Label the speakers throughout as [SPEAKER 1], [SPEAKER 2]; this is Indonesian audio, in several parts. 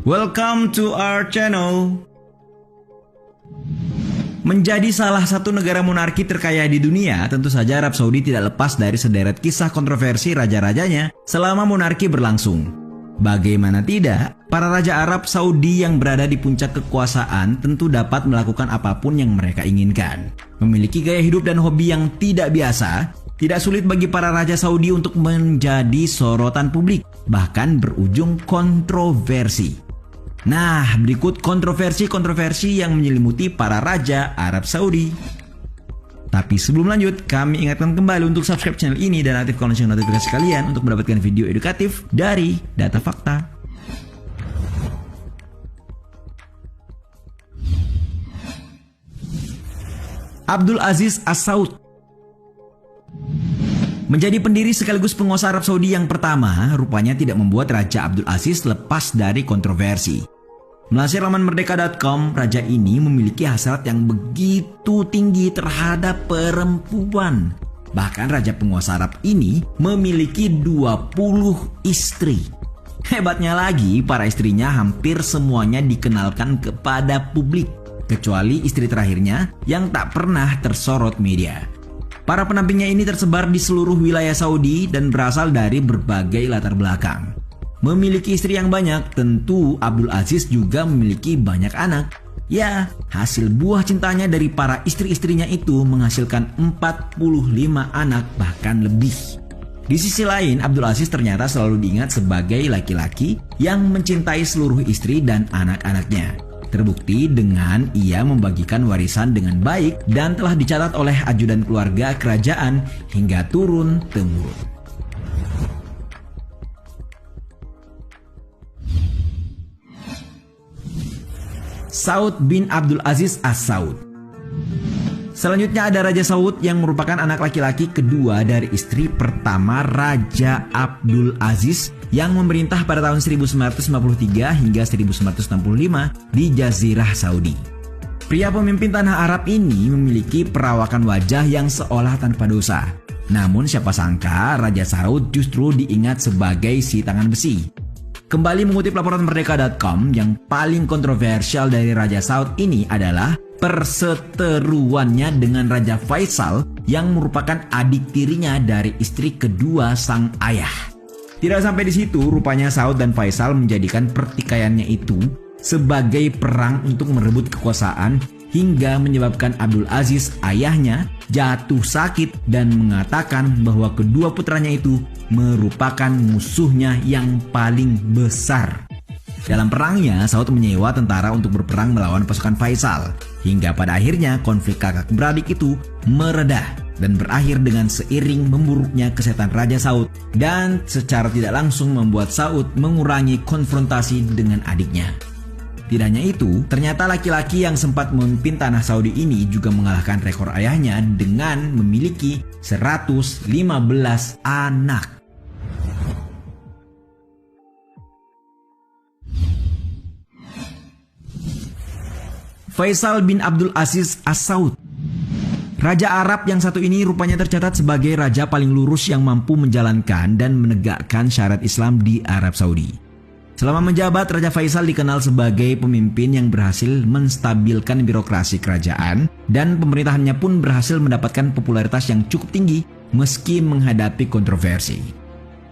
[SPEAKER 1] Welcome to our channel. Menjadi salah satu negara monarki terkaya di dunia, tentu saja Arab Saudi tidak lepas dari sederet kisah kontroversi raja-rajanya selama monarki berlangsung. Bagaimana tidak, para raja Arab Saudi yang berada di puncak kekuasaan tentu dapat melakukan apapun yang mereka inginkan. Memiliki gaya hidup dan hobi yang tidak biasa, tidak sulit bagi para raja Saudi untuk menjadi sorotan publik, bahkan berujung kontroversi. Nah, berikut kontroversi-kontroversi yang menyelimuti para raja Arab Saudi. Tapi sebelum lanjut, kami ingatkan kembali untuk subscribe channel ini dan aktifkan lonceng notifikasi kalian untuk mendapatkan video edukatif dari Data Fakta. Abdul Aziz As-Saud menjadi pendiri sekaligus penguasa Arab Saudi yang pertama, rupanya tidak membuat Raja Abdul Aziz lepas dari kontroversi. Melansir laman merdeka.com, raja ini memiliki hasrat yang begitu tinggi terhadap perempuan. Bahkan raja penguasa Arab ini memiliki 20 istri. Hebatnya lagi, para istrinya hampir semuanya dikenalkan kepada publik, kecuali istri terakhirnya yang tak pernah tersorot media. Para penampingnya ini tersebar di seluruh wilayah Saudi dan berasal dari berbagai latar belakang. Memiliki istri yang banyak, tentu Abdul Aziz juga memiliki banyak anak. Ya, hasil buah cintanya dari para istri-istrinya itu menghasilkan 45 anak bahkan lebih. Di sisi lain, Abdul Aziz ternyata selalu diingat sebagai laki-laki yang mencintai seluruh istri dan anak-anaknya. Terbukti dengan ia membagikan warisan dengan baik dan telah dicatat oleh ajudan keluarga kerajaan hingga turun-temurun. Saud bin Abdul Aziz As-Saud. Selanjutnya ada Raja Saud yang merupakan anak laki-laki kedua dari istri pertama Raja Abdul Aziz yang memerintah pada tahun 1953 hingga 1965 di Jazirah Saudi. Pria pemimpin tanah Arab ini memiliki perawakan wajah yang seolah tanpa dosa. Namun siapa sangka Raja Saud justru diingat sebagai si tangan besi. Kembali mengutip laporan merdeka.com, yang paling kontroversial dari Raja Saud ini adalah perseteruannya dengan Raja Faisal yang merupakan adik tirinya dari istri kedua sang ayah. Tidak sampai di situ, rupanya Saud dan Faisal menjadikan pertikaiannya itu sebagai perang untuk merebut kekuasaan hingga menyebabkan Abdul Aziz ayahnya jatuh sakit dan mengatakan bahwa kedua putranya itu merupakan musuhnya yang paling besar. Dalam perangnya, Saud menyewa tentara untuk berperang melawan pasukan Faisal hingga pada akhirnya konflik kakak beradik itu meredah dan berakhir dengan seiring memburuknya kesehatan Raja Saud dan secara tidak langsung membuat Saud mengurangi konfrontasi dengan adiknya. Tidak hanya itu, ternyata laki-laki yang sempat memimpin tanah Saudi ini juga mengalahkan rekor ayahnya dengan memiliki 115 anak. Faisal bin Abdul Aziz As-Saud. Raja Arab yang satu ini rupanya tercatat sebagai raja paling lurus yang mampu menjalankan dan menegakkan syariat Islam di Arab Saudi. Selama menjabat, Raja Faisal dikenal sebagai pemimpin yang berhasil menstabilkan birokrasi kerajaan dan pemerintahannya pun berhasil mendapatkan popularitas yang cukup tinggi meski menghadapi kontroversi.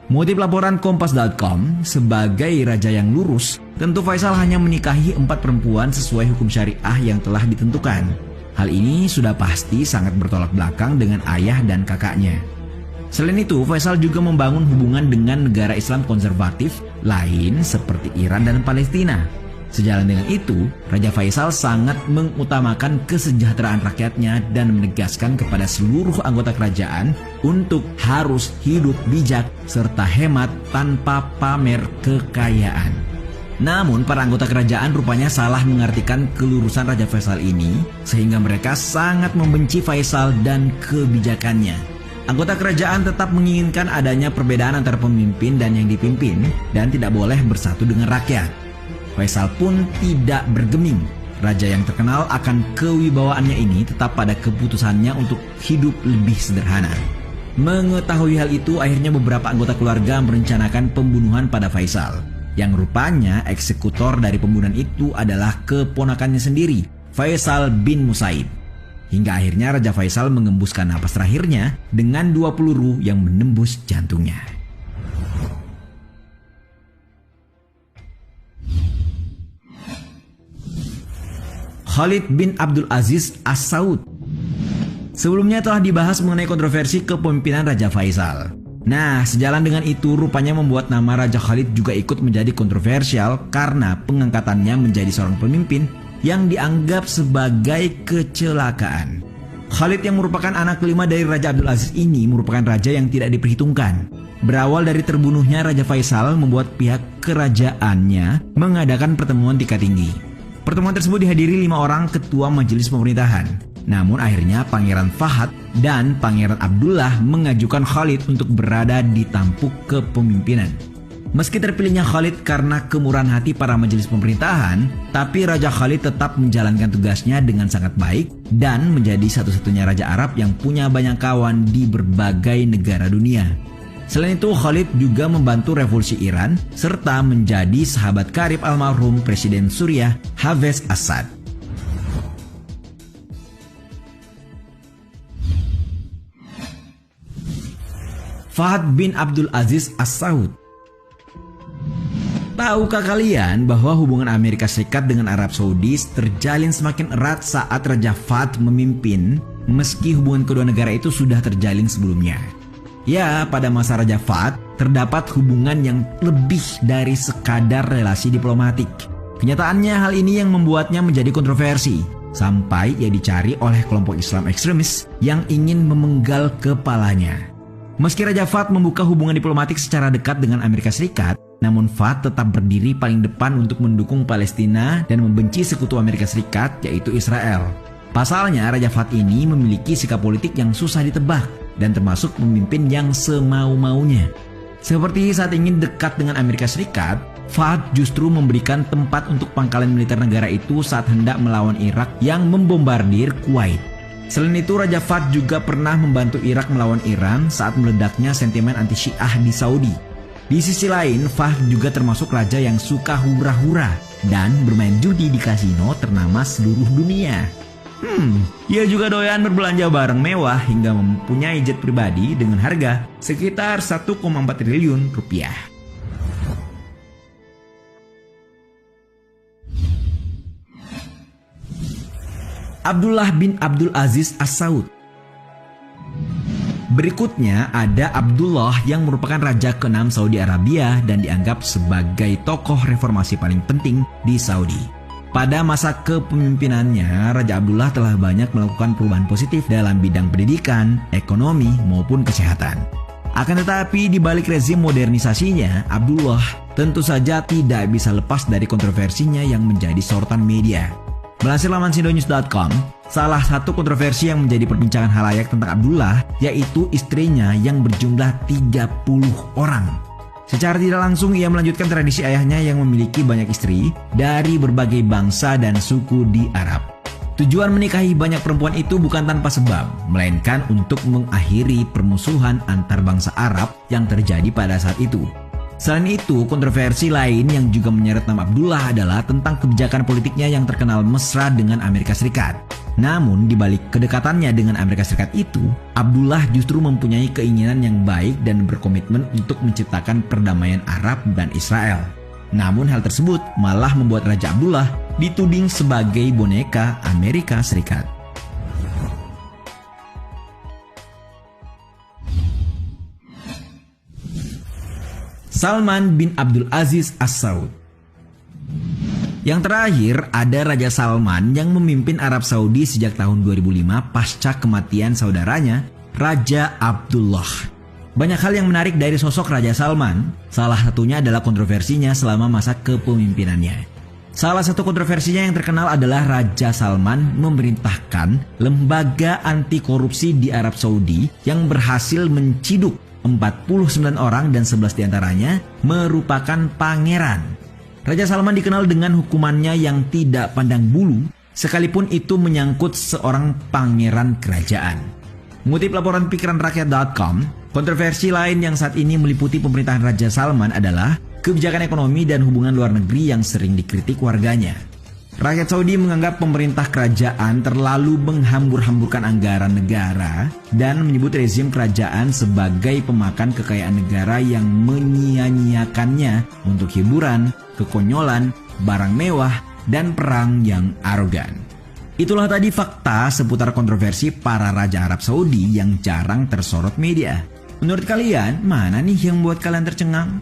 [SPEAKER 1] Mengutip laporan Kompas.com, sebagai raja yang lurus, tentu Faisal hanya menikahi 4 perempuan sesuai hukum syariah yang telah ditentukan. Hal ini sudah pasti sangat bertolak belakang dengan ayah dan kakaknya. Selain itu, Faisal juga membangun hubungan dengan negara Islam konservatif lain seperti Iran dan Palestina. Sejalan dengan itu, Raja Faisal sangat mengutamakan kesejahteraan rakyatnya dan menegaskan kepada seluruh anggota kerajaan untuk harus hidup bijak serta hemat tanpa pamer kekayaan. Namun, para anggota kerajaan rupanya salah mengartikan kelurusan Raja Faisal ini sehingga mereka sangat membenci Faisal dan kebijakannya. Anggota kerajaan tetap menginginkan adanya perbedaan antara pemimpin dan yang dipimpin dan tidak boleh bersatu dengan rakyat. Faisal pun tidak bergeming. Raja yang terkenal akan kewibawaannya ini tetap pada keputusannya untuk hidup lebih sederhana. Mengetahui hal itu, akhirnya beberapa anggota keluarga merencanakan pembunuhan pada Faisal. yang rupanya eksekutor dari pembunuhan itu adalah keponakannya sendiri, Faisal bin Musaid. Hingga akhirnya Raja Faisal mengembuskan napas terakhirnya dengan 2 peluru yang menembus jantungnya. Khalid bin Abdul Aziz As-Saud. Sebelumnya telah dibahas mengenai kontroversi kepemimpinan Raja Faisal. Nah, sejalan dengan itu rupanya membuat nama Raja Khalid juga ikut menjadi kontroversial karena pengangkatannya menjadi seorang pemimpin yang dianggap sebagai kecelakaan. Khalid yang merupakan anak kelima dari Raja Abdul Aziz ini merupakan raja yang tidak diperhitungkan. Berawal dari terbunuhnya Raja Faisal membuat pihak kerajaannya mengadakan pertemuan tingkat tinggi. Pertemuan tersebut dihadiri 5 orang ketua majelis pemerintahan. Namun akhirnya Pangeran Fahad dan Pangeran Abdullah mengajukan Khalid untuk berada di tampuk kepemimpinan. Meski terpilihnya Khalid karena kemurahan hati para majelis pemerintahan, tapi Raja Khalid tetap menjalankan tugasnya dengan sangat baik dan menjadi satu-satunya Raja Arab yang punya banyak kawan di berbagai negara dunia. Selain itu, Khalid juga membantu revolusi Iran serta menjadi sahabat karib almarhum Presiden Suriah Hafez Assad. Fahad bin Abdul Aziz As-Saud. Tahukah kalian bahwa hubungan Amerika Serikat dengan Arab Saudi terjalin semakin erat saat Raja Fahad memimpin, meski hubungan kedua negara itu sudah terjalin sebelumnya? Ya, pada masa Raja Fahad terdapat hubungan yang lebih dari sekadar relasi diplomatik. Kenyataannya hal ini yang membuatnya menjadi kontroversi, sampai ia dicari oleh kelompok Islam ekstremis yang ingin memenggal kepalanya. Meski Raja Fahad membuka hubungan diplomatik secara dekat dengan Amerika Serikat, namun Fahad tetap berdiri paling depan untuk mendukung Palestina dan membenci sekutu Amerika Serikat, yaitu Israel. Pasalnya, Raja Fahad ini memiliki sikap politik yang susah ditebak dan termasuk pemimpin yang semau-maunya. Seperti saat ingin dekat dengan Amerika Serikat, Fahad justru memberikan tempat untuk pangkalan militer negara itu saat hendak melawan Irak yang membombardir Kuwait. Selain itu, Raja Fahad juga pernah membantu Irak melawan Iran saat meledaknya sentimen anti-Syiah di Saudi. Di sisi lain, Fahad juga termasuk raja yang suka hura-hura dan bermain judi di kasino ternama seluruh dunia. Ia juga doyan berbelanja barang mewah hingga mempunyai jet pribadi dengan harga sekitar 1,4 triliun rupiah. Abdullah bin Abdul Aziz As-Saud. Berikutnya ada Abdullah yang merupakan raja ke-6 Saudi Arabia dan dianggap sebagai tokoh reformasi paling penting di Saudi. Pada masa kepemimpinannya, Raja Abdullah telah banyak melakukan perubahan positif dalam bidang pendidikan, ekonomi, maupun kesehatan. Akan tetapi di balik rezim modernisasinya, Abdullah tentu saja tidak bisa lepas dari kontroversinya yang menjadi sorotan media. Melansir laman sindonews.com, salah satu kontroversi yang menjadi perbincangan halayak tentang Abdullah yaitu istrinya yang berjumlah 30 orang. Secara tidak langsung ia melanjutkan tradisi ayahnya yang memiliki banyak istri dari berbagai bangsa dan suku di Arab. Tujuan menikahi banyak perempuan itu bukan tanpa sebab, melainkan untuk mengakhiri permusuhan antar bangsa Arab yang terjadi pada saat itu. Selain itu, kontroversi lain yang juga menyeret nama Abdullah adalah tentang kebijakan politiknya yang terkenal mesra dengan Amerika Serikat. Namun, di balik kedekatannya dengan Amerika Serikat itu, Abdullah justru mempunyai keinginan yang baik dan berkomitmen untuk menciptakan perdamaian Arab dan Israel. Namun, hal tersebut malah membuat Raja Abdullah dituding sebagai boneka Amerika Serikat. Salman bin Abdul Aziz As-Saud. Yang terakhir ada Raja Salman yang memimpin Arab Saudi sejak tahun 2005 pasca kematian saudaranya Raja Abdullah. Banyak hal yang menarik dari sosok Raja Salman, salah satunya adalah kontroversinya selama masa kepemimpinannya. Salah satu kontroversinya yang terkenal adalah Raja Salman memerintahkan lembaga anti korupsi di Arab Saudi yang berhasil menciduk 49 orang dan 11 diantaranya merupakan pangeran. Raja Salman dikenal dengan hukumannya yang tidak pandang bulu, sekalipun itu menyangkut seorang pangeran kerajaan. Mengutip laporan pikiranrakyat.com, kontroversi lain yang saat ini meliputi pemerintahan Raja Salman adalah kebijakan ekonomi dan hubungan luar negeri yang sering dikritik warganya. Rakyat Saudi menganggap pemerintah kerajaan terlalu menghambur-hamburkan anggaran negara dan menyebut rezim kerajaan sebagai pemakan kekayaan negara yang menyia-nyiakannya untuk hiburan, kekonyolan, barang mewah, dan perang yang arogan. Itulah tadi fakta seputar kontroversi para raja Arab Saudi yang jarang tersorot media. Menurut kalian, mana nih yang membuat kalian tercengang?